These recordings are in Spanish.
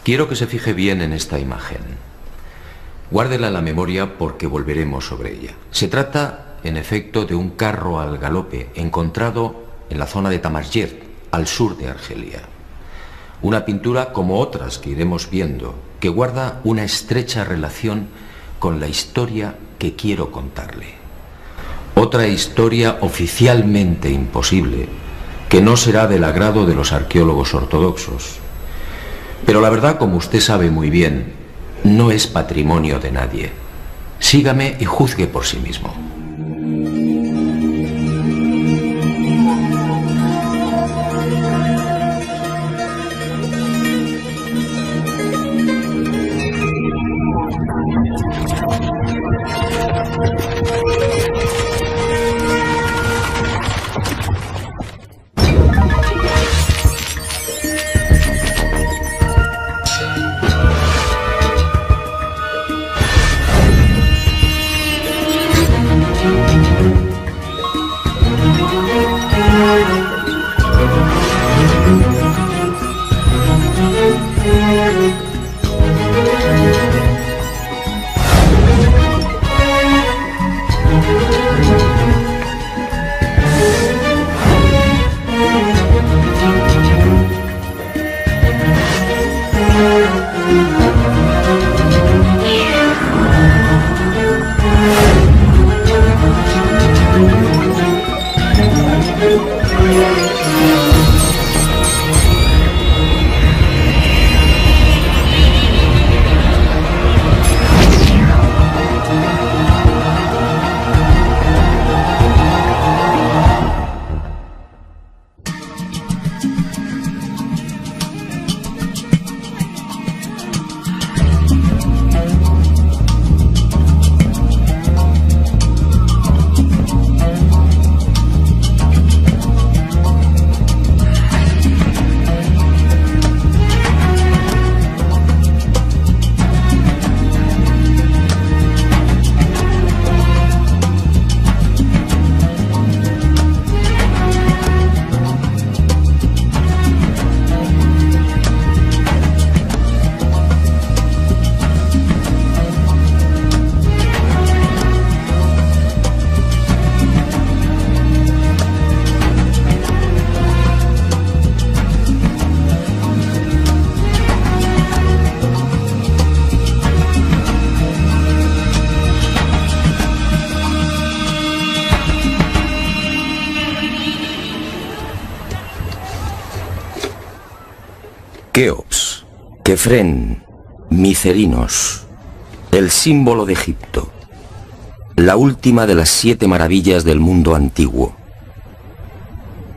Quiero que se fije bien en esta imagen. Guárdela en la memoria porque volveremos sobre ella. Se trata, en efecto, de un carro al galope encontrado en la zona de Tamarjet, al sur de Argelia. Una pintura como otras que iremos viendo, que guarda una estrecha relación con la historia que quiero contarle. Otra historia oficialmente imposible, que no será del agrado de los arqueólogos ortodoxos. Pero la verdad, como usted sabe muy bien, no es patrimonio de nadie. Sígame y juzgue por sí mismo. Keops, Kefren, Micerinos, el símbolo de Egipto, la última de las 7 maravillas del mundo antiguo,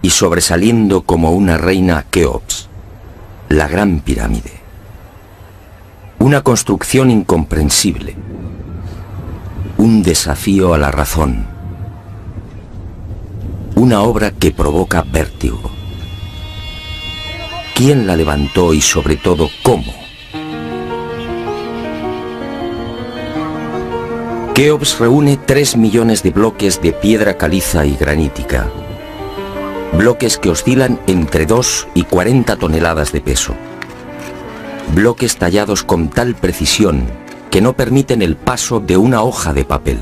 y sobresaliendo como una reina Keops, la gran pirámide. Una construcción incomprensible, un desafío a la razón, una obra que provoca vértigo. ¿Quién la levantó y sobre todo cómo? Keops reúne 3 millones de bloques de piedra caliza y granítica. Bloques que oscilan entre 2 y 40 toneladas de peso. Bloques tallados con tal precisión que no permiten el paso de una hoja de papel.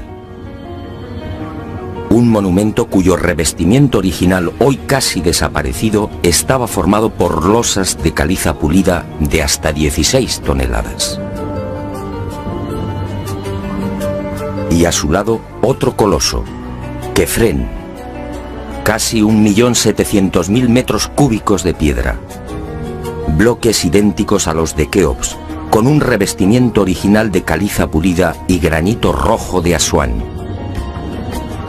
Un monumento cuyo revestimiento original, hoy casi desaparecido, estaba formado por losas de caliza pulida de hasta 16 toneladas. Y a su lado, otro coloso, Kefren, casi 1.700.000 metros cúbicos de piedra. Bloques idénticos a los de Keops, con un revestimiento original de caliza pulida y granito rojo de Asuán.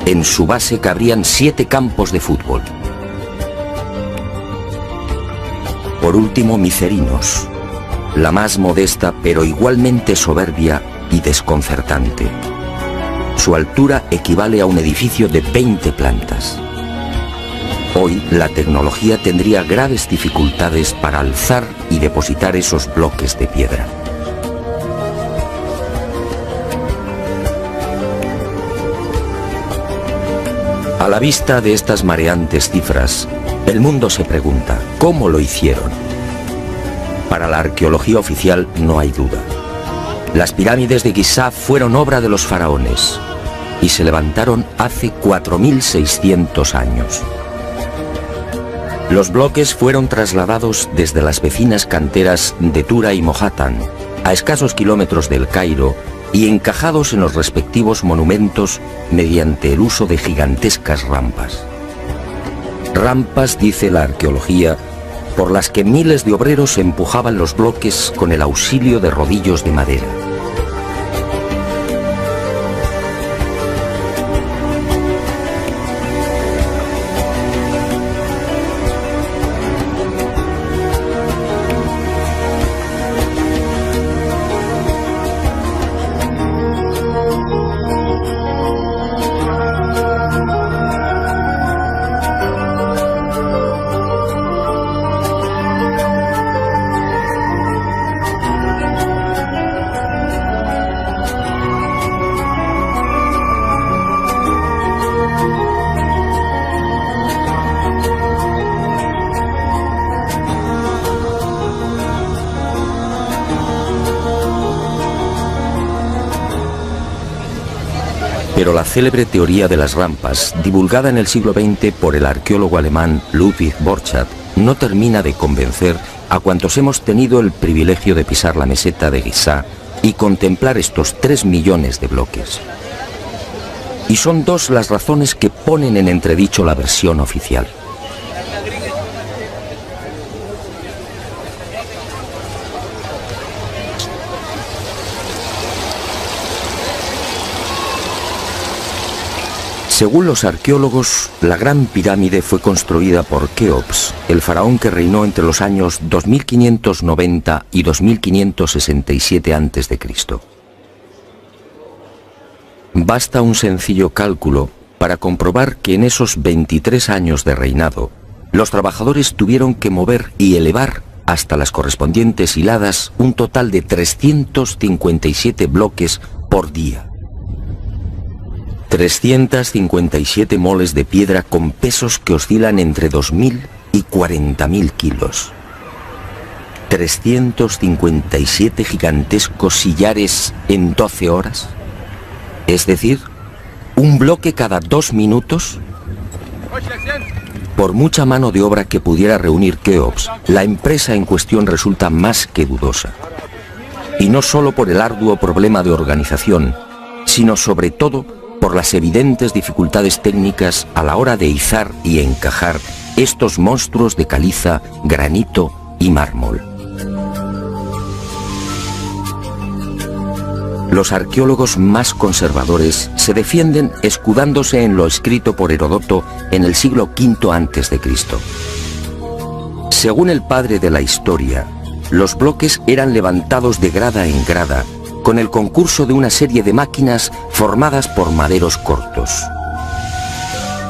En su base cabrían 7 campos de fútbol. Por último, Micerinos, la más modesta pero igualmente soberbia y desconcertante. Su altura equivale a un edificio de 20 plantas. Hoy la tecnología tendría graves dificultades para alzar y depositar esos bloques de piedra. A la vista de estas mareantes cifras, el mundo se pregunta, ¿cómo lo hicieron? Para la arqueología oficial no hay duda. Las pirámides de Giza fueron obra de los faraones y se levantaron hace 4.600 años. Los bloques fueron trasladados desde las vecinas canteras de Tura y Mohatan, a escasos kilómetros del Cairo, y encajados en los respectivos monumentos mediante el uso de gigantescas rampas. Rampas, dice la arqueología, por las que miles de obreros empujaban los bloques con el auxilio de rodillos de madera. Pero la célebre teoría de las rampas, divulgada en el siglo XX por el arqueólogo alemán Ludwig Borchardt, no termina de convencer a cuantos hemos tenido el privilegio de pisar la meseta de Giza y contemplar estos 3 millones de bloques. Y son dos las razones que ponen en entredicho la versión oficial. Según los arqueólogos, la Gran Pirámide fue construida por Keops, el faraón que reinó entre los años 2590 y 2567 a.C. Basta un sencillo cálculo para comprobar que en esos 23 años de reinado, los trabajadores tuvieron que mover y elevar hasta las correspondientes hiladas un total de 357 bloques por día. 357 moles de piedra con pesos que oscilan entre 2.000 y 40.000 kilos. 357 gigantescos sillares en 12 horas. Es decir, un bloque cada 2 minutos. Por mucha mano de obra que pudiera reunir Keops, la empresa en cuestión resulta más que dudosa. Y no solo por el arduo problema de organización, sino sobre todo por las evidentes dificultades técnicas a la hora de izar y encajar estos monstruos de caliza, granito y mármol. Los arqueólogos más conservadores se defienden escudándose en lo escrito por Heródoto en el siglo V a.C. Según el padre de la historia, los bloques eran levantados de grada en grada con el concurso de una serie de máquinas formadas por maderos cortos.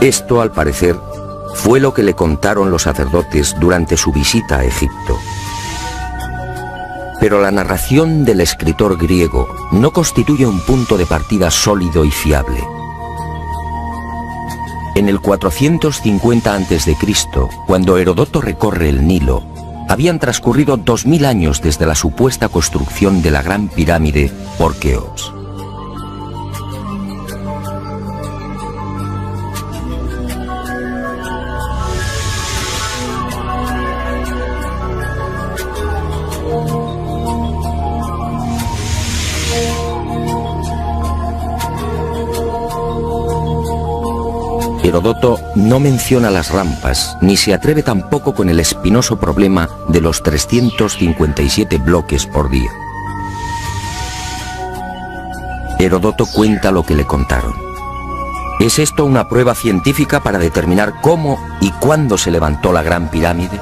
Esto, al parecer, fue lo que le contaron los sacerdotes durante su visita a Egipto. Pero la narración del escritor griego no constituye un punto de partida sólido y fiable. En el 450 a.C., cuando Heródoto recorre el Nilo, habían transcurrido 2000 años desde la supuesta construcción de la Gran Pirámide por Keops. Heródoto no menciona las rampas, ni se atreve tampoco con el espinoso problema de los 357 bloques por día. Heródoto cuenta lo que le contaron. ¿Es esto una prueba científica para determinar cómo y cuándo se levantó la Gran Pirámide?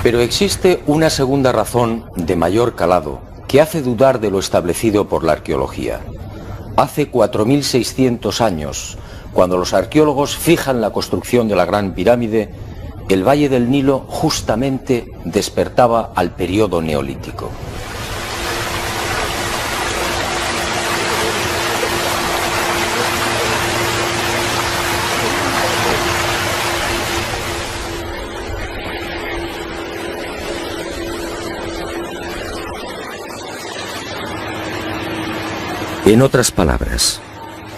Pero existe una segunda razón de mayor calado que hace dudar de lo establecido por la arqueología. Hace 4.600 años, cuando los arqueólogos fijan la construcción de la Gran Pirámide, el Valle del Nilo justamente despertaba al periodo neolítico. En otras palabras,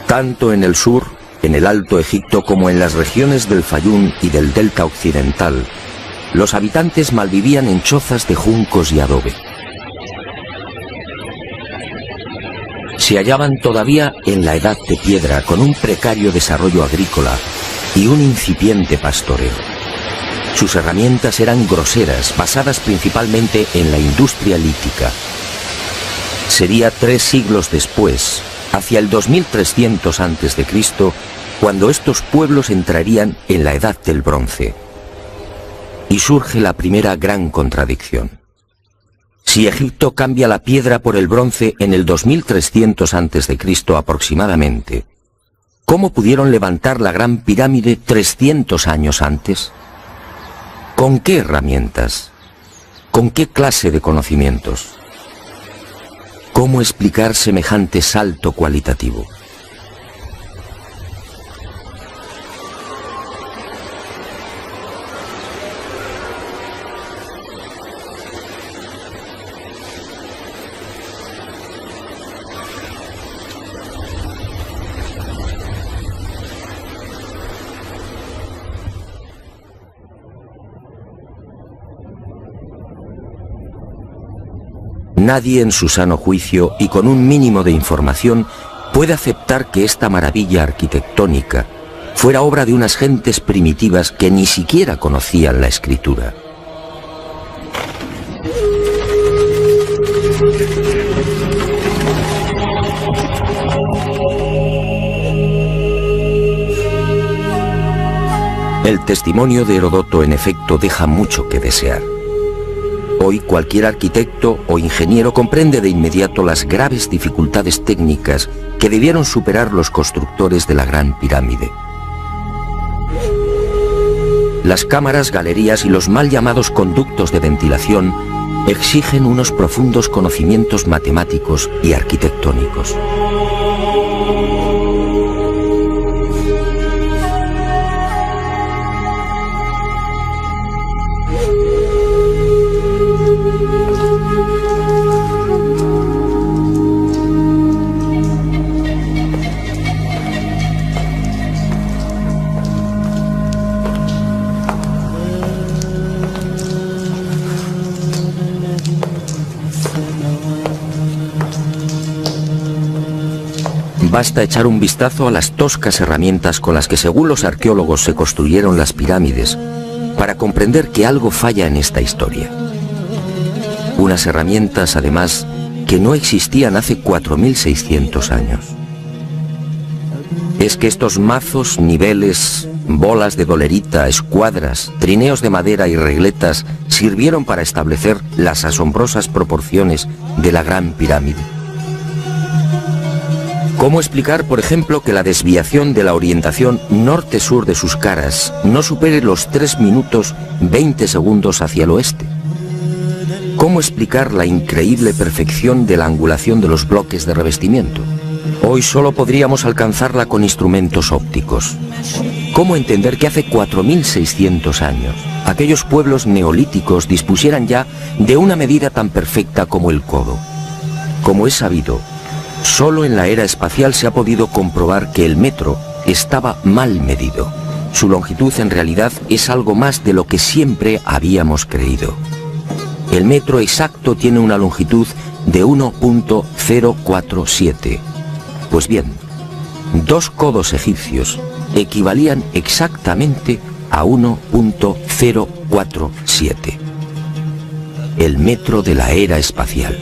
tanto en el sur, en el Alto Egipto, como en las regiones del Fayum y del Delta Occidental, los habitantes malvivían en chozas de juncos y adobe. Se hallaban todavía en la Edad de Piedra, con un precario desarrollo agrícola y un incipiente pastoreo. Sus herramientas eran groseras, basadas principalmente en la industria lítica. Sería 3 siglos después, hacia el 2300 a.C., cuando estos pueblos entrarían en la Edad del Bronce. Y surge la primera gran contradicción. Si Egipto cambia la piedra por el bronce en el 2300 a.C. aproximadamente, ¿cómo pudieron levantar la Gran Pirámide 300 años antes? ¿Con qué herramientas? ¿Con qué clase de conocimientos? ¿Cómo explicar semejante salto cualitativo? Nadie en su sano juicio y con un mínimo de información puede aceptar que esta maravilla arquitectónica fuera obra de unas gentes primitivas que ni siquiera conocían la escritura. El testimonio de Heródoto, en efecto, deja mucho que desear. Hoy cualquier arquitecto o ingeniero comprende de inmediato las graves dificultades técnicas que debieron superar los constructores de la Gran Pirámide. Las cámaras, galerías y los mal llamados conductos de ventilación exigen unos profundos conocimientos matemáticos y arquitectónicos. Basta echar un vistazo a las toscas herramientas con las que, según los arqueólogos, se construyeron las pirámides para comprender que algo falla en esta historia. Unas herramientas, además, que no existían hace 4600 años. Es que estos mazos, niveles, bolas de dolerita, escuadras, trineos de madera y regletas sirvieron para establecer las asombrosas proporciones de la Gran Pirámide. ¿Cómo explicar, por ejemplo, que la desviación de la orientación norte-sur de sus caras no supere los 3 minutos 20 segundos hacia el oeste? ¿Cómo explicar la increíble perfección de la angulación de los bloques de revestimiento? Hoy solo podríamos alcanzarla con instrumentos ópticos. ¿Cómo entender que hace 4600 años aquellos pueblos neolíticos dispusieran ya de una medida tan perfecta como el codo? Como es sabido, solo en la era espacial se ha podido comprobar que el metro estaba mal medido. Su longitud en realidad es algo más de lo que siempre habíamos creído. El metro exacto tiene una longitud de 1.047. Pues bien, 2 codos egipcios equivalían exactamente a 1.047. El metro de la era espacial.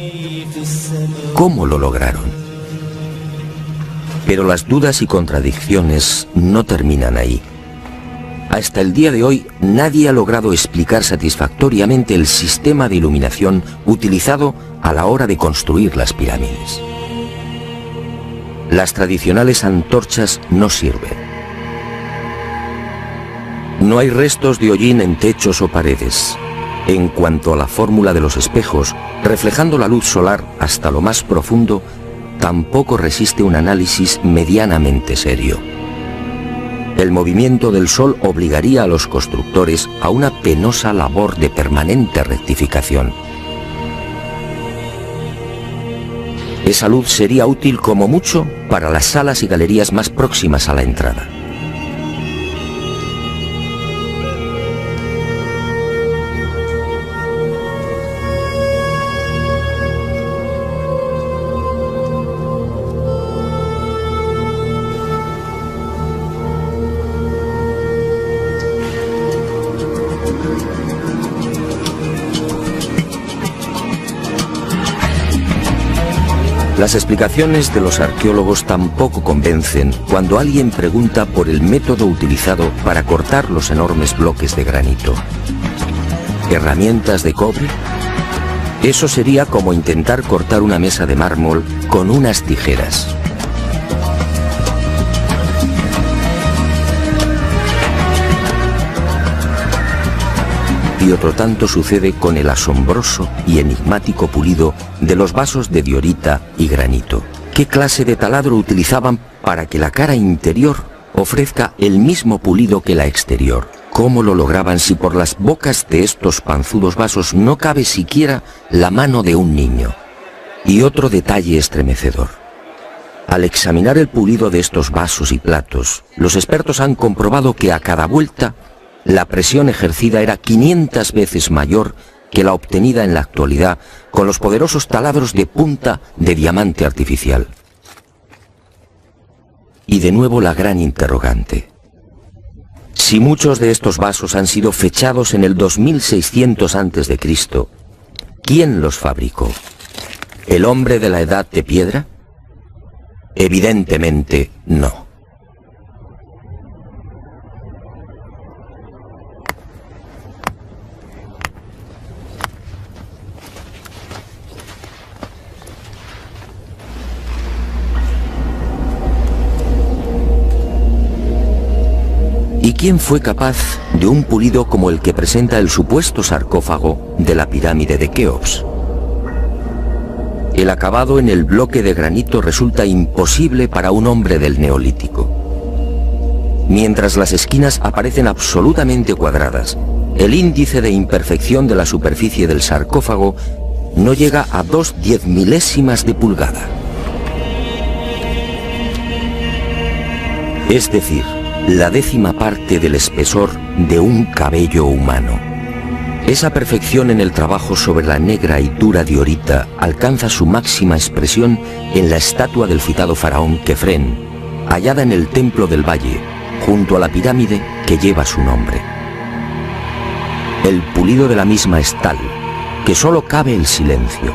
¿Cómo lo lograron? Pero las dudas y contradicciones no terminan ahí. Hasta el día de hoy nadie ha logrado explicar satisfactoriamente el sistema de iluminación utilizado a la hora de construir las pirámides. Las tradicionales antorchas no sirven. No hay restos de hollín en techos o paredes. En cuanto a la fórmula de los espejos, reflejando la luz solar hasta lo más profundo, tampoco resiste un análisis medianamente serio. El movimiento del Sol obligaría a los constructores a una penosa labor de permanente rectificación. Esa luz sería útil como mucho para las salas y galerías más próximas a la entrada. Las explicaciones de los arqueólogos tampoco convencen cuando alguien pregunta por el método utilizado para cortar los enormes bloques de granito. ¿Herramientas de cobre? Eso sería como intentar cortar una mesa de mármol con unas tijeras. Y otro tanto sucede con el asombroso y enigmático pulido de los vasos de diorita y granito. ¿Qué clase de taladro utilizaban para que la cara interior ofrezca el mismo pulido que la exterior? ¿Cómo lo lograban si por las bocas de estos panzudos vasos no cabe siquiera la mano de un niño? Y otro detalle estremecedor. Al examinar el pulido de estos vasos y platos, los expertos han comprobado que a cada vuelta la presión ejercida era 500 veces mayor que la obtenida en la actualidad con los poderosos taladros de punta de diamante artificial. Y de nuevo la gran interrogante. Si muchos de estos vasos han sido fechados en el 2600 a.C., ¿quién los fabricó? ¿El hombre de la Edad de Piedra? Evidentemente no. ¿Y quién fue capaz de un pulido como el que presenta el supuesto sarcófago de la pirámide de Keops? El acabado en el bloque de granito resulta imposible para un hombre del Neolítico. Mientras las esquinas aparecen absolutamente cuadradas, el índice de imperfección de la superficie del sarcófago no llega a 2/10 de pulgada. Es decir, la 10ª parte del espesor de un cabello humano. Esa perfección en el trabajo sobre la negra y dura diorita alcanza su máxima expresión en la estatua del citado faraón Kefren, hallada en el Templo del Valle, junto a la pirámide que lleva su nombre. El pulido de la misma es tal que solo cabe el silencio.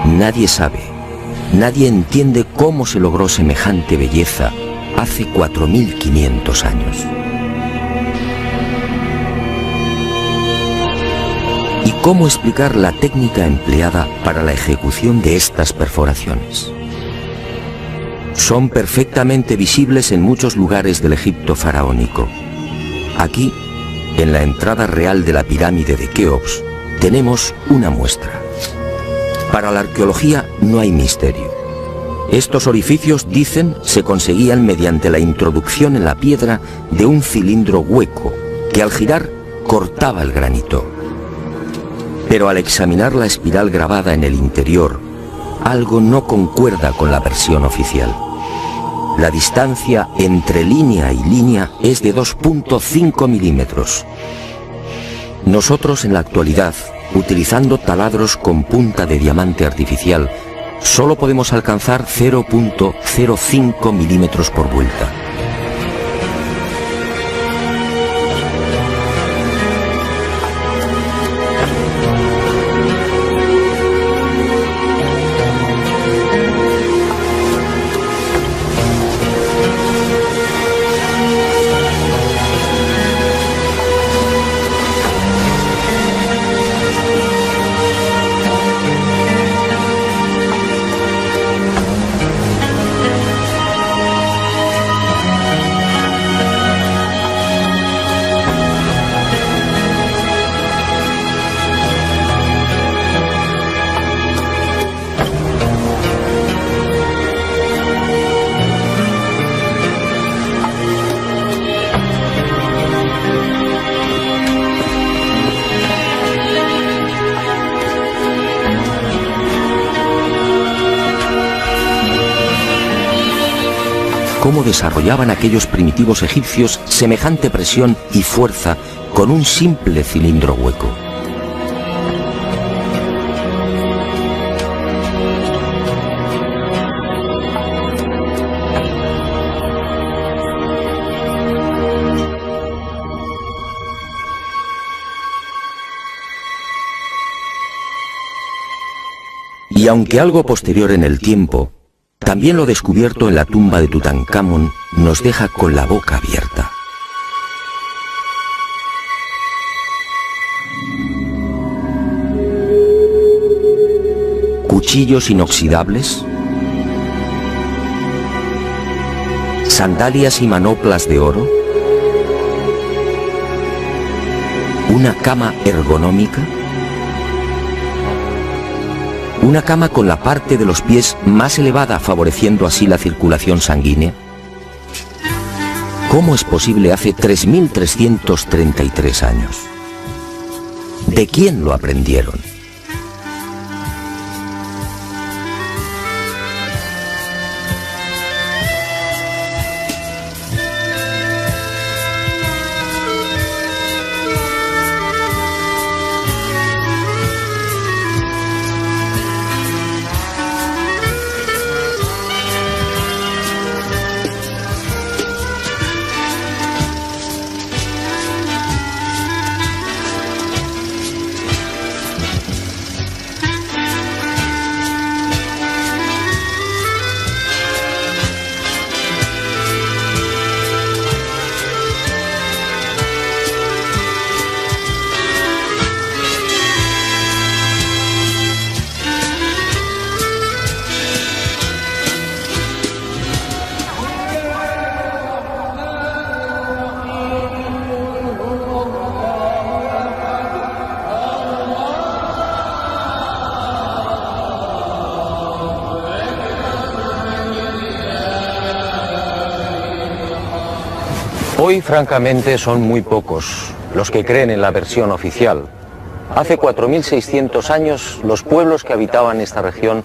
Nadie sabe, nadie entiende cómo se logró semejante belleza hace 4500 años. ¿Y cómo explicar la técnica empleada para la ejecución de estas perforaciones? Son perfectamente visibles en muchos lugares del Egipto faraónico. Aquí, en la entrada real de la pirámide de Keops, tenemos una muestra. Para la arqueología no hay misterio. Estos orificios, dicen, se conseguían mediante la introducción en la piedra de un cilindro hueco que al girar cortaba el granito. Pero al examinar la espiral grabada en el interior, algo no concuerda con la versión oficial. La distancia entre línea y línea es de 2.5 milímetros. Nosotros en la actualidad, utilizando taladros con punta de diamante artificial, solo podemos alcanzar 0.05 milímetros por vuelta. cómo desarrollaban aquellos primitivos egipcios semejante presión y fuerza con un simple cilindro hueco. Y aunque algo posterior en el tiempo, también lo descubierto en la tumba de Tutankamón nos deja con la boca abierta. Cuchillos inoxidables, sandalias y manoplas de oro, una cama ergonómica, una cama con la parte de los pies más elevada, favoreciendo así la circulación sanguínea. ¿Cómo es posible hace 3.333 años? ¿De quién lo aprendieron? Hoy, francamente, son muy pocos los que creen en la versión oficial. Hace 4.600 años, los pueblos que habitaban esta región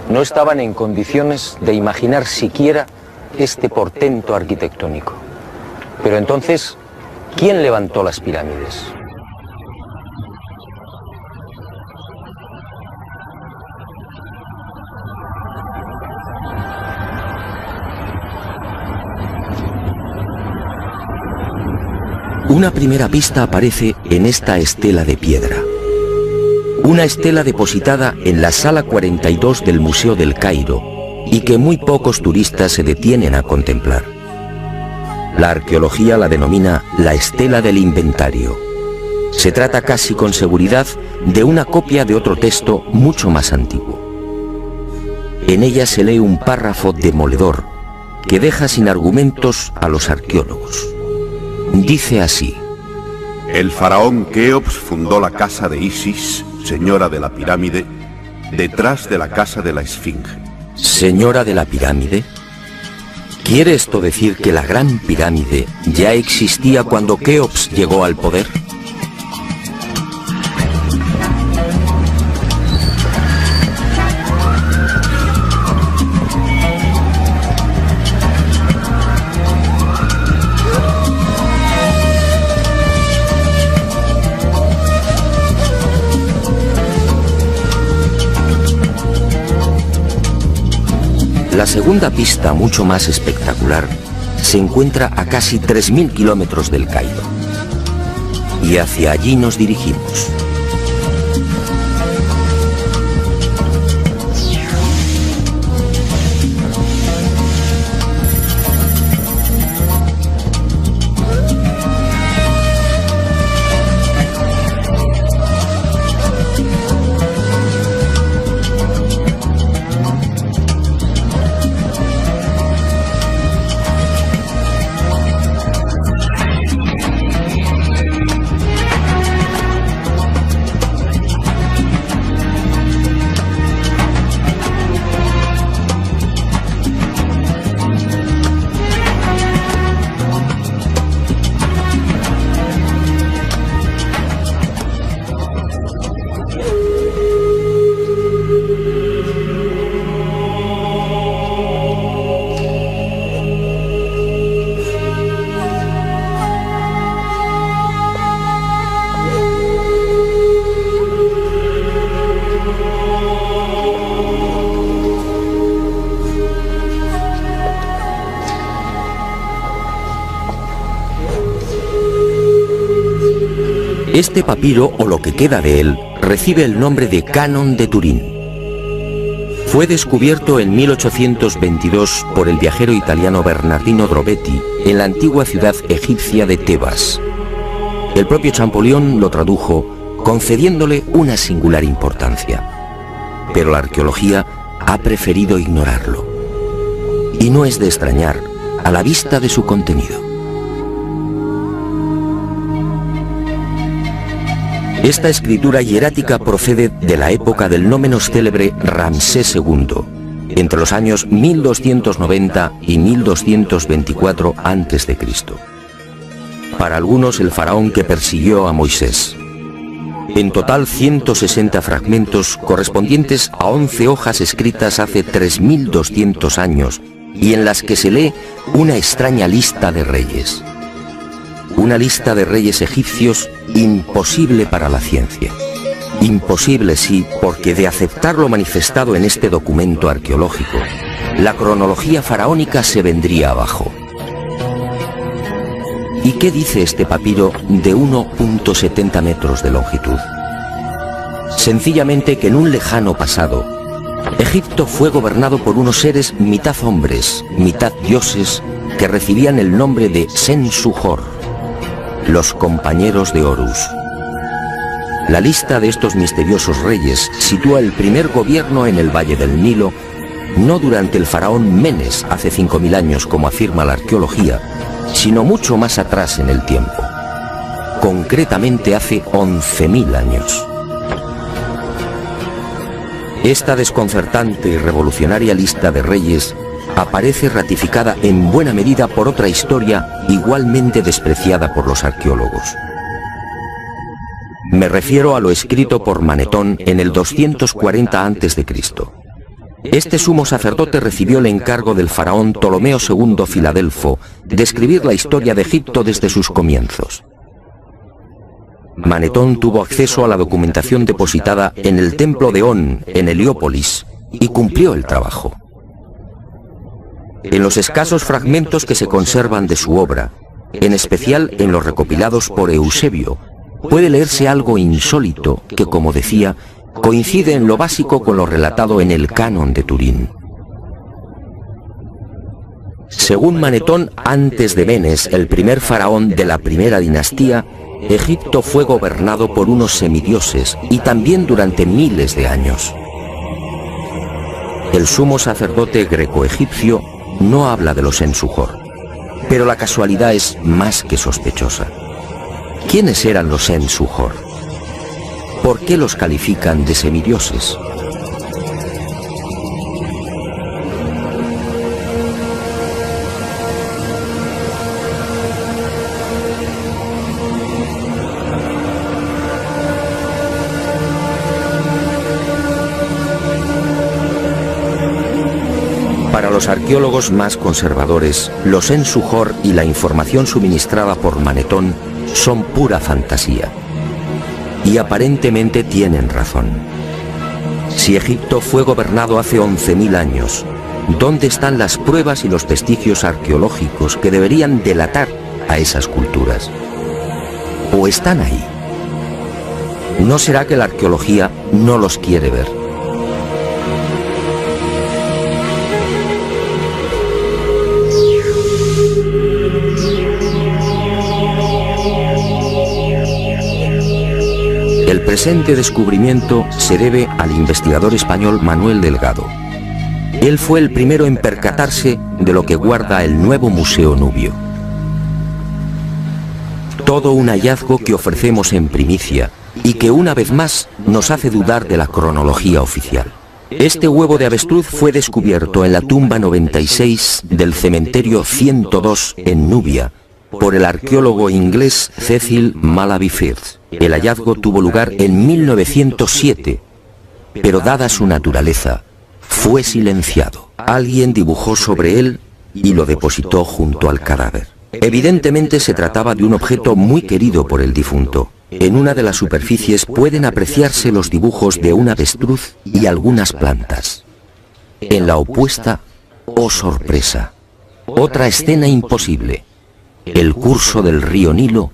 no estaban en condiciones de imaginar siquiera este portento arquitectónico. Pero entonces, ¿quién levantó las pirámides? Una primera pista aparece en esta estela de piedra. Una estela depositada en la sala 42 del Museo del Cairo y que muy pocos turistas se detienen a contemplar. La arqueología la denomina la estela del inventario. Se trata casi con seguridad de una copia de otro texto mucho más antiguo. En ella se lee un párrafo demoledor que deja sin argumentos a los arqueólogos. Dice así: el faraón Keops fundó la casa de Isis, señora de la pirámide, detrás de la casa de la Esfinge. ¿Señora de la pirámide? ¿Quiere esto decir que la gran pirámide ya existía cuando Keops llegó al poder? La segunda pista, mucho más espectacular, se encuentra a casi 3.000 kilómetros del Cairo. Y hacia allí nos dirigimos. Este papiro, o lo que queda de él, recibe el nombre de Canon de Turín. Fue descubierto en 1822 por el viajero italiano Bernardino Drobetti en la antigua ciudad egipcia de Tebas. El propio Champollion lo tradujo, concediéndole una singular importancia. Pero la arqueología ha preferido ignorarlo. Y no es de extrañar a la vista de su contenido. Esta escritura hierática procede de la época del no menos célebre Ramsés II, entre los años 1290 y 1224 a.C. Para algunos, el faraón que persiguió a Moisés. En total, 160 fragmentos correspondientes a 11 hojas escritas hace 3200 años y en las que se lee una extraña lista de reyes. Una lista de reyes egipcios imposible para la ciencia. Imposible, sí, porque de aceptar lo manifestado en este documento arqueológico, la cronología faraónica se vendría abajo. ¿Y qué dice este papiro de 1,70 metros de longitud? Sencillamente que en un lejano pasado, Egipto fue gobernado por unos seres mitad hombres, mitad dioses, que recibían el nombre de Sensuhor, los compañeros de Horus. La lista de estos misteriosos reyes sitúa el primer gobierno en el Valle del Nilo, no durante el faraón Menes hace 5000 años como afirma la arqueología, sino mucho más atrás en el tiempo, concretamente hace 11.000 años. Esta desconcertante y revolucionaria lista de reyes aparece ratificada en buena medida por otra historia igualmente despreciada por los arqueólogos. Me refiero a lo escrito por Manetón en el 240 a.C. Este sumo sacerdote recibió el encargo del faraón Ptolomeo II Filadelfo de escribir la historia de Egipto desde sus comienzos. Manetón tuvo acceso a la documentación depositada en el templo de On, en Heliópolis, y cumplió el trabajo. En los escasos fragmentos que se conservan de su obra, en especial en los recopilados por Eusebio, puede leerse algo insólito que, como decía, coincide en lo básico con lo relatado en el Canon de Turín. Según Manetón, antes de Menes, el primer faraón de la primera dinastía, Egipto fue gobernado por unos semidioses y también durante miles de años. El sumo sacerdote greco-egipcio no habla de los Sensuhor, pero la casualidad es más que sospechosa. ¿Quiénes eran los Sensuhor? ¿Por qué los califican de semidioses? Para los arqueólogos más conservadores, los Sensuhor y la información suministrada por Manetón son pura fantasía. Y aparentemente tienen razón. Si Egipto fue gobernado hace 11.000 años, ¿dónde están las pruebas y los vestigios arqueológicos que deberían delatar a esas culturas? ¿O están ahí? ¿No será que la arqueología no los quiere ver? El presente descubrimiento se debe al investigador español Manuel Delgado. Él fue el primero en percatarse de lo que guarda el nuevo Museo Nubio. Todo un hallazgo que ofrecemos en primicia y que una vez más nos hace dudar de la cronología oficial. Este huevo de avestruz fue descubierto en la tumba 96 del cementerio 102 en Nubia por el arqueólogo inglés Cecil Malaby Firth. El hallazgo tuvo lugar en 1907, pero dada su naturaleza, fue silenciado. Alguien dibujó sobre él y lo depositó junto al cadáver. Evidentemente se trataba de un objeto muy querido por el difunto. En una de las superficies pueden apreciarse los dibujos de un avestruz y algunas plantas. En la opuesta, oh sorpresa, otra escena imposible: el curso del río Nilo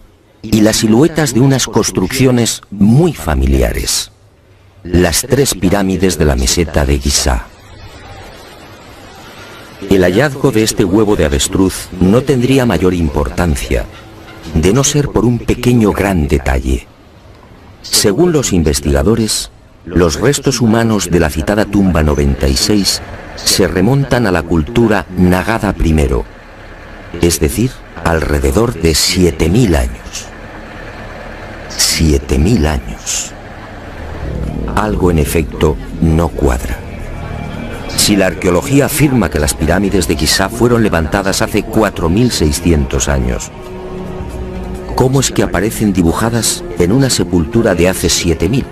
y las siluetas de unas construcciones muy familiares. Las 3 pirámides de la meseta de Giza. El hallazgo de este huevo de avestruz no tendría mayor importancia, de no ser por un pequeño gran detalle. Según los investigadores, los restos humanos de la citada tumba 96 se remontan a la cultura Nagada I, es decir, alrededor de 7.000 años. 7.000 años. Algo en efecto no cuadra. Si la arqueología afirma que las pirámides de Giza fueron levantadas hace 4.600 años, ¿cómo es que aparecen dibujadas en una sepultura de hace 7.000?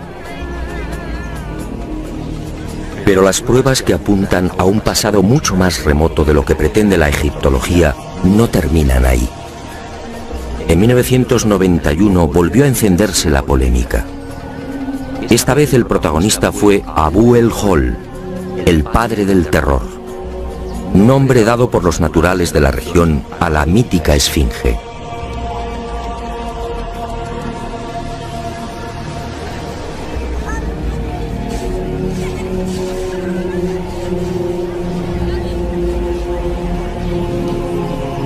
Pero las pruebas que apuntan a un pasado mucho más remoto de lo que pretende la egiptología no terminan ahí. En 1991 volvió a encenderse la polémica. Esta vez el protagonista fue Abu el-Hol, el padre del terror, nombre dado por los naturales de la región a la mítica esfinge.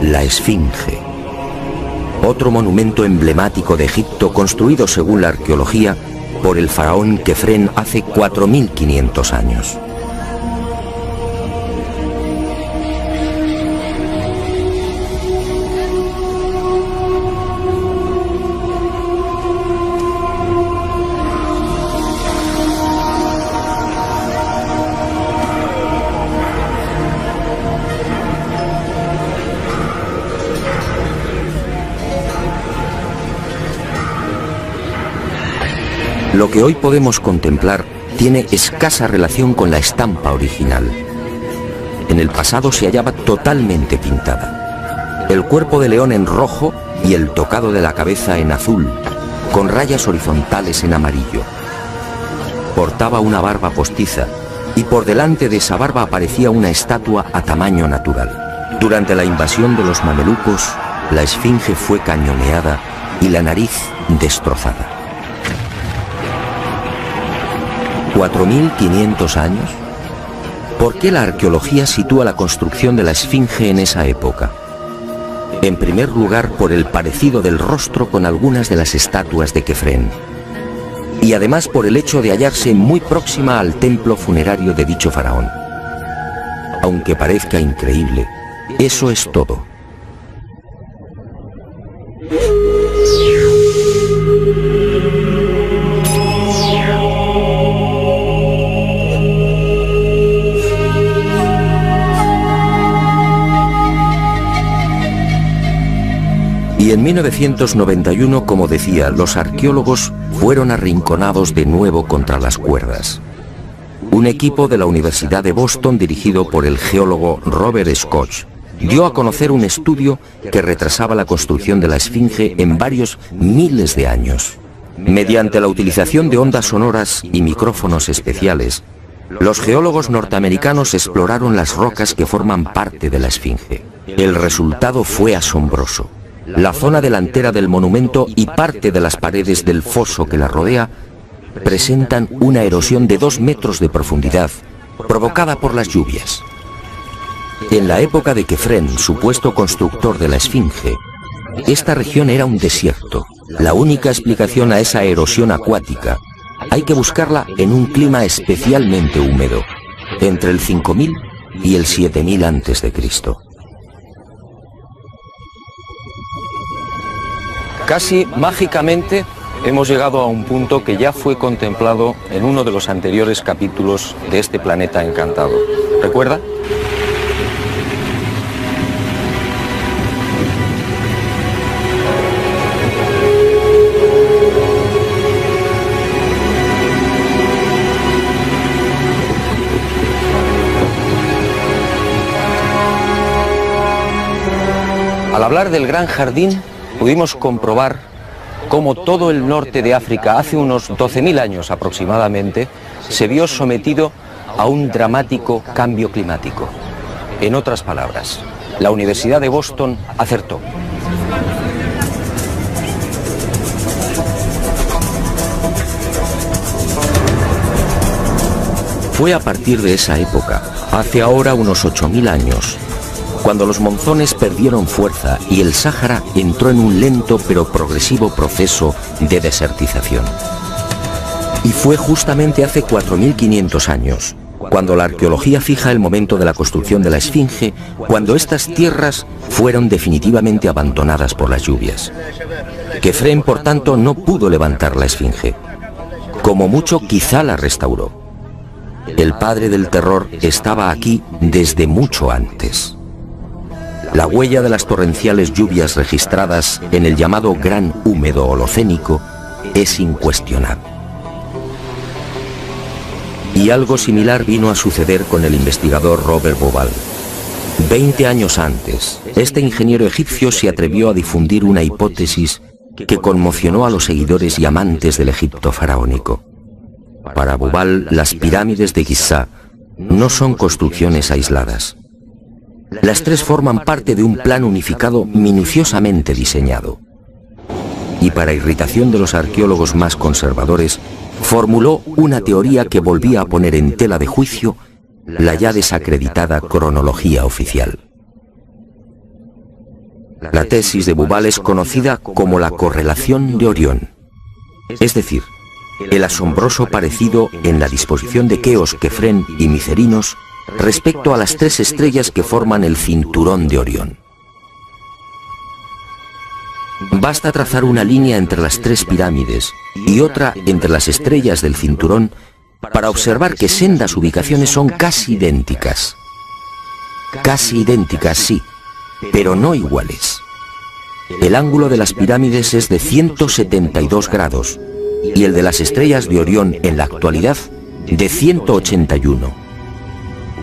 La esfinge, otro monumento emblemático de Egipto construido según la arqueología por el faraón Kefren hace 4.500 años. Lo que hoy podemos contemplar tiene escasa relación con la estampa original. En el pasado se hallaba totalmente pintada. El cuerpo de león en rojo y el tocado de la cabeza en azul, con rayas horizontales en amarillo. Portaba una barba postiza y por delante de esa barba aparecía una estatua a tamaño natural. Durante la invasión de los mamelucos, la esfinge fue cañoneada y la nariz destrozada. 4.500 años. ¿Por qué la arqueología sitúa la construcción de la esfinge en esa época? En primer lugar, por el parecido del rostro con algunas de las estatuas de Kefren. Y además por el hecho de hallarse muy próxima al templo funerario de dicho faraón. Aunque parezca increíble, eso es todo. Y en 1991, como decía, los arqueólogos fueron arrinconados de nuevo contra las cuerdas. Un equipo de la Universidad de Boston, dirigido por el geólogo Robert Scott, dio a conocer un estudio que retrasaba la construcción de la esfinge en varios miles de años. Mediante la utilización de ondas sonoras y micrófonos especiales, los geólogos norteamericanos exploraron las rocas que forman parte de la esfinge. El resultado fue asombroso. La zona delantera del monumento y parte de las paredes del foso que la rodea presentan una erosión de 2 metros de profundidad, provocada por las lluvias. En la época de Kefren, supuesto constructor de la esfinge, esta región era un desierto. La única explicación a esa erosión acuática hay que buscarla en un clima especialmente húmedo, entre el 5000 y el 7000 a.C. Casi mágicamente hemos llegado a un punto que ya fue contemplado en uno de los anteriores capítulos de este planeta encantado. ¿Recuerda? Al hablar del Gran Jardín, pudimos comprobar cómo todo el norte de África, hace unos 12.000 años aproximadamente, se vio sometido a un dramático cambio climático. En otras palabras, la Universidad de Boston acertó. Fue a partir de esa época, hace ahora unos 8000 años, cuando los monzones perdieron fuerza y el Sáhara entró en un lento pero progresivo proceso de desertización. Y fue justamente hace 4500 años, cuando la arqueología fija el momento de la construcción de la Esfinge, cuando estas tierras fueron definitivamente abandonadas por las lluvias. Kefren, por tanto, no pudo levantar la Esfinge. Como mucho, quizá la restauró. El padre del terror estaba aquí desde mucho antes. La huella de las torrenciales lluvias registradas en el llamado Gran Húmedo Holocénico es incuestionable. Y algo similar vino a suceder con el investigador Robert Bauval. 20 años antes, este ingeniero egipcio se atrevió a difundir una hipótesis que conmocionó a los seguidores y amantes del Egipto faraónico. Para Bauval, las pirámides de Giza no son construcciones aisladas. Las tres forman parte de un plan unificado minuciosamente diseñado. Y para irritación de los arqueólogos más conservadores, formuló una teoría que volvía a poner en tela de juicio la ya desacreditada cronología oficial. La tesis de Bauval es conocida como la correlación de Orión, es decir, el asombroso parecido en la disposición de Keos, Kefren y Micerinos respecto a las tres estrellas que forman el cinturón de Orión. Basta trazar una línea entre las tres pirámides y otra entre las estrellas del cinturón para observar que sendas ubicaciones son casi idénticas. Casi idénticas, sí, pero no iguales. El ángulo de las pirámides es de 172 grados y el de las estrellas de Orión en la actualidad de 181.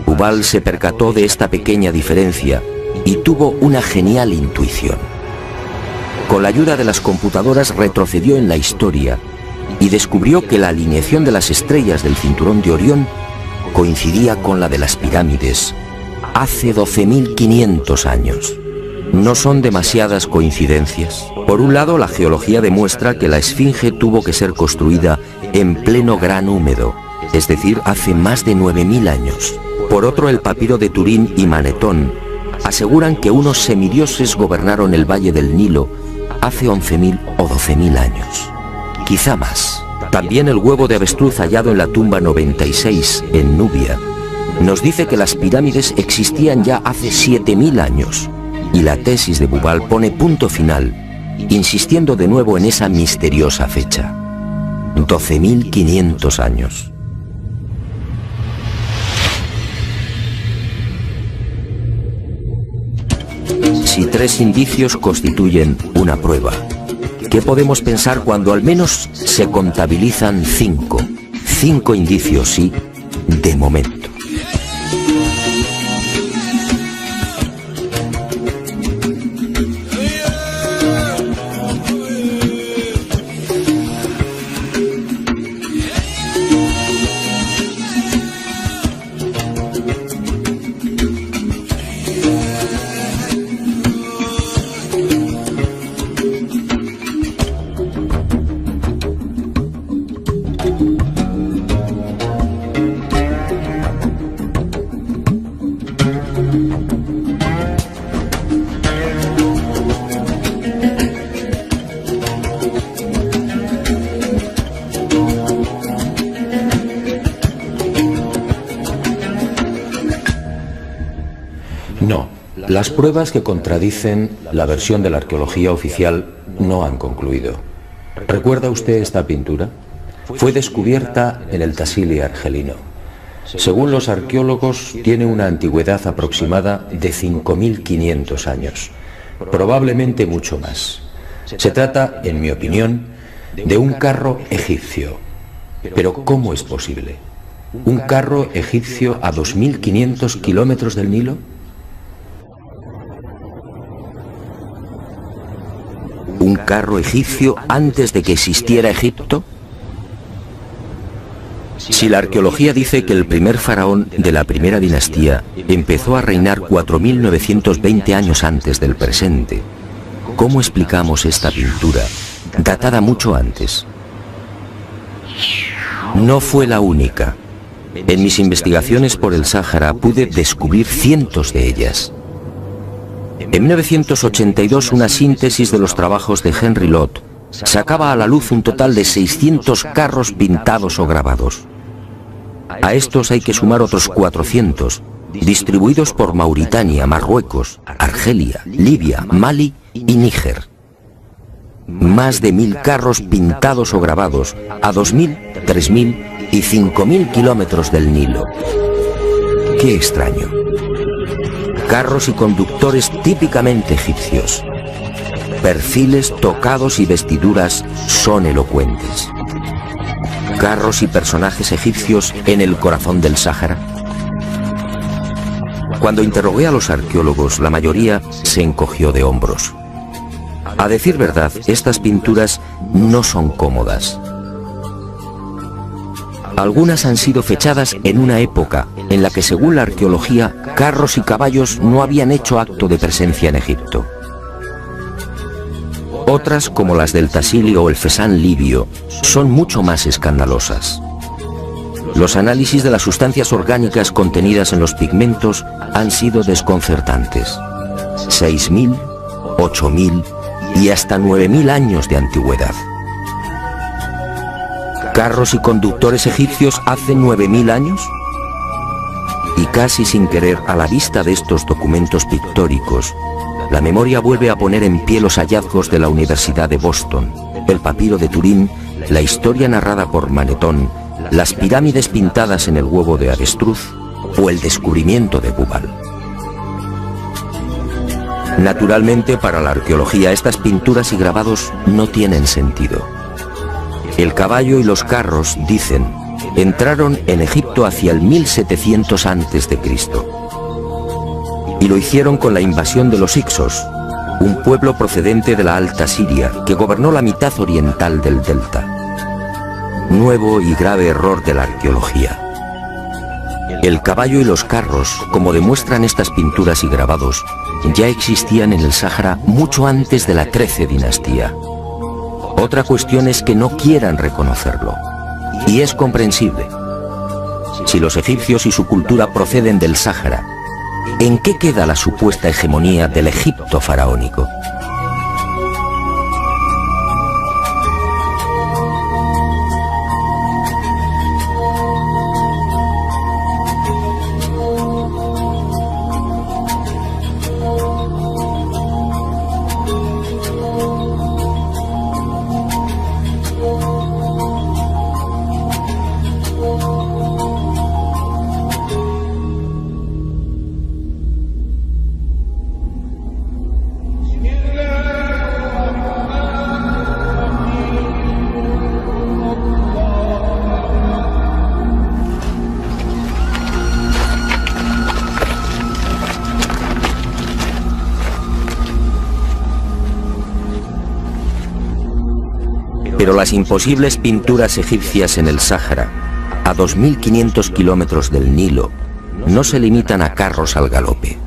Bauval se percató de esta pequeña diferencia y tuvo una genial intuición. Con la ayuda de las computadoras retrocedió en la historia y descubrió que la alineación de las estrellas del cinturón de Orión coincidía con la de las pirámides hace 12.500 años. No son demasiadas coincidencias. Por un lado, la geología demuestra que la Esfinge tuvo que ser construida en pleno Gran Húmedo, es decir, hace más de 9.000 años. Por otro, el papiro de Turín y Manetón aseguran que unos semidioses gobernaron el valle del Nilo hace 11.000 o 12.000 años, quizá más. También el huevo de avestruz hallado en la tumba 96 en Nubia nos dice que las pirámides existían ya hace 7.000 años, y la tesis de Bauval pone punto final, insistiendo de nuevo en esa misteriosa fecha: 12.500 años. Si tres indicios constituyen una prueba, ¿qué podemos pensar cuando al menos se contabilizan 5? 5 indicios, sí, de momento. No, las pruebas que contradicen la versión de la arqueología oficial no han concluido. ¿Recuerda usted esta pintura? Fue descubierta en el Tassili argelino. Según los arqueólogos, tiene una antigüedad aproximada de 5.500 años, probablemente mucho más. Se trata, en mi opinión, de un carro egipcio. Pero ¿cómo es posible? ¿Un carro egipcio a 2.500 kilómetros del Nilo? ¿Un carro egipcio antes de que existiera Egipto? Si la arqueología dice que el primer faraón de la primera dinastía empezó a reinar 4.920 años antes del presente, ¿cómo explicamos esta pintura, datada mucho antes? No fue la única. En mis investigaciones por el Sáhara pude descubrir cientos de ellas. En 1982, una síntesis de los trabajos de Henry Lott sacaba a la luz un total de 600 carros pintados o grabados. A estos hay que sumar otros 400, distribuidos por Mauritania, Marruecos, Argelia, Libia, Mali y Níger. Más de 1000 carros pintados o grabados a 2000, 3000 y 5000 kilómetros del Nilo. ¡Qué extraño! Carros y conductores típicamente egipcios. Perfiles, tocados y vestiduras son elocuentes. Carros y personajes egipcios en el corazón del Sáhara. Cuando interrogué a los arqueólogos, la mayoría se encogió de hombros. A decir verdad, estas pinturas no son cómodas. Algunas han sido fechadas en una época en la que, según la arqueología, carros y caballos no habían hecho acto de presencia en Egipto. Otras, como las del Tassili o el Fesán libio, son mucho más escandalosas. Los análisis de las sustancias orgánicas contenidas en los pigmentos han sido desconcertantes. 6000, 8000 y hasta 9000 años de antigüedad. ¿Carros y conductores egipcios hace 9000 años? Y casi sin querer, a la vista de estos documentos pictóricos, la memoria vuelve a poner en pie los hallazgos de la Universidad de Boston, el papiro de Turín, la historia narrada por Manetón, las pirámides pintadas en el huevo de avestruz o el descubrimiento de Bubal. Naturalmente, para la arqueología, estas pinturas y grabados no tienen sentido. El caballo y los carros, dicen, entraron en Egipto hacia el 1700 a.C. y lo hicieron con la invasión de los Hicsos, un pueblo procedente de la Alta Siria que gobernó la mitad oriental del delta. Nuevo y grave error de la arqueología. El caballo y los carros, como demuestran estas pinturas y grabados, ya existían en el Sáhara mucho antes de la XIII dinastía. Otra cuestión es que no quieran reconocerlo, y es comprensible. Si los egipcios y su cultura proceden del Sáhara, ¿en qué queda la supuesta hegemonía del Egipto faraónico? Pero las imposibles pinturas egipcias en el Sáhara, a 2500 kilómetros del Nilo, no se limitan a carros al galope.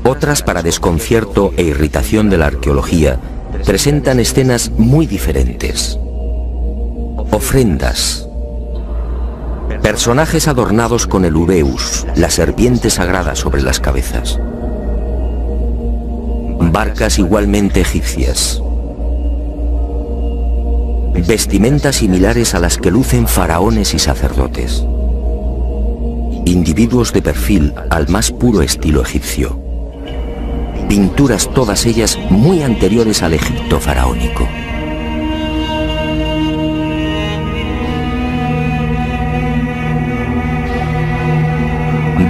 Otras, para desconcierto e irritación de la arqueología, presentan escenas muy diferentes. Ofrendas. Personajes adornados con el ureus, la serpiente sagrada sobre las cabezas. Barcas igualmente egipcias. Vestimentas similares a las que lucen faraones y sacerdotes. Individuos de perfil al más puro estilo egipcio. Pinturas todas ellas muy anteriores al Egipto faraónico.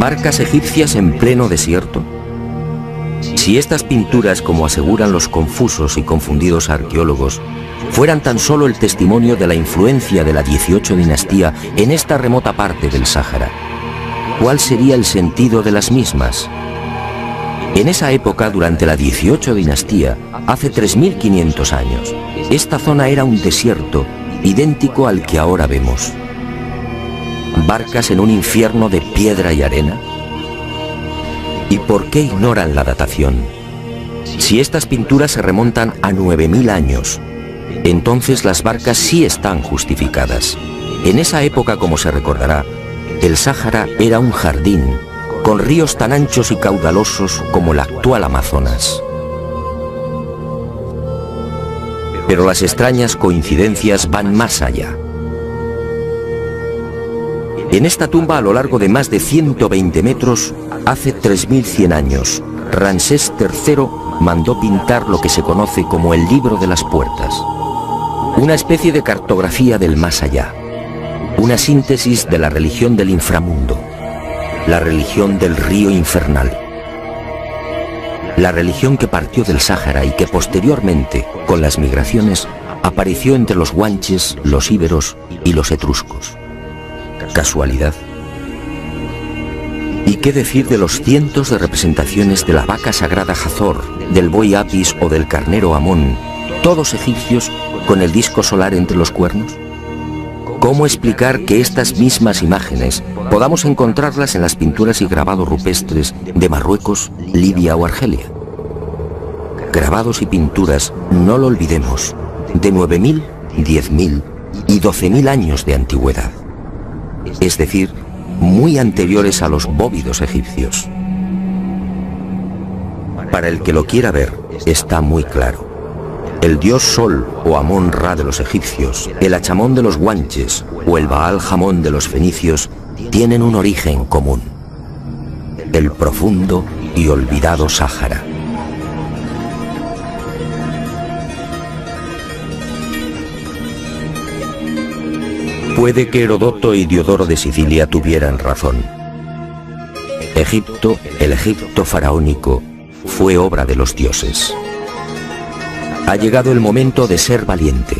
¿Barcas egipcias en pleno desierto? Si estas pinturas, como aseguran los confusos y confundidos arqueólogos, fueran tan solo el testimonio de la influencia de la 18 dinastía en esta remota parte del Sáhara, ¿cuál sería el sentido de las mismas? En esa época, durante la 18 dinastía, hace 3500 años, esta zona era un desierto idéntico al que ahora vemos. ¿Barcas en un infierno de piedra y arena? ¿Y por qué ignoran la datación? Si estas pinturas se remontan a 9000 años, entonces las barcas sí están justificadas. En esa época, como se recordará, El Sáhara era un jardín, con ríos tan anchos y caudalosos como el actual Amazonas. Pero las extrañas coincidencias van más allá. En esta tumba, a lo largo de más de 120 metros, hace 3100 años, Ramsés III mandó pintar lo que se conoce como el Libro de las Puertas, una especie de cartografía del más allá, una síntesis de la religión del inframundo, la religión del río infernal, la religión que partió del Sáhara y que posteriormente, con las migraciones, apareció entre los guanches, los íberos y los etruscos. ¿Casualidad? ¿Y qué decir de los cientos de representaciones de la vaca sagrada Hathor, del buey Apis o del carnero Amón, todos egipcios con el disco solar entre los cuernos? ¿Cómo explicar que estas mismas imágenes podamos encontrarlas en las pinturas y grabados rupestres de Marruecos, Libia o Argelia? Grabados y pinturas, no lo olvidemos, de 9000, 10.000 y 12.000 años de antigüedad, es decir, muy anteriores a los bóvidos egipcios. Para el que lo quiera ver, está muy claro. El dios Sol o Amón-Ra de los egipcios, el Achamón de los guanches o el Baal-Jamón de los fenicios tienen un origen común: el profundo y olvidado Sáhara. Puede que Herodoto y Diodoro de Sicilia tuvieran razón. Egipto, el Egipto faraónico, fue obra de los dioses. Ha llegado el momento de ser valiente.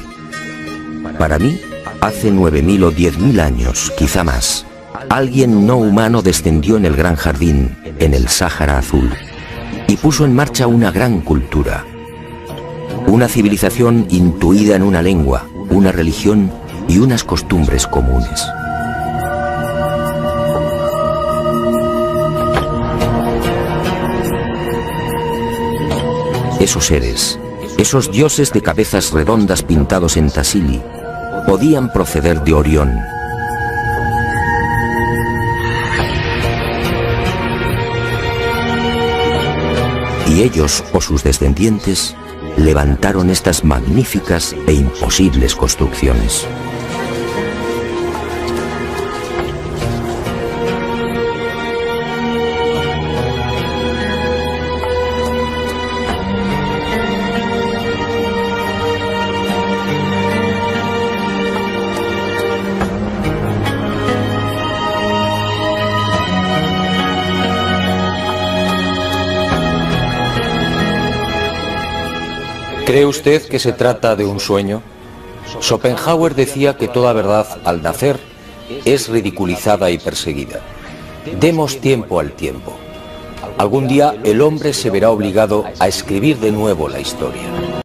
Para mí, hace 9000 o 10.000 años, quizá más, alguien no humano descendió en el gran jardín, en el Sáhara Azul, y puso en marcha una gran cultura. Una civilización intuida en una lengua, una religión y unas costumbres comunes. Esos seres, esos dioses de cabezas redondas pintados en Tassili, podían proceder de Orión. Y ellos, o sus descendientes, levantaron estas magníficas e imposibles construcciones. ¿Cree usted que se trata de un sueño? Schopenhauer decía que toda verdad, al nacer, es ridiculizada y perseguida. Demos tiempo al tiempo. Algún día el hombre se verá obligado a escribir de nuevo la historia.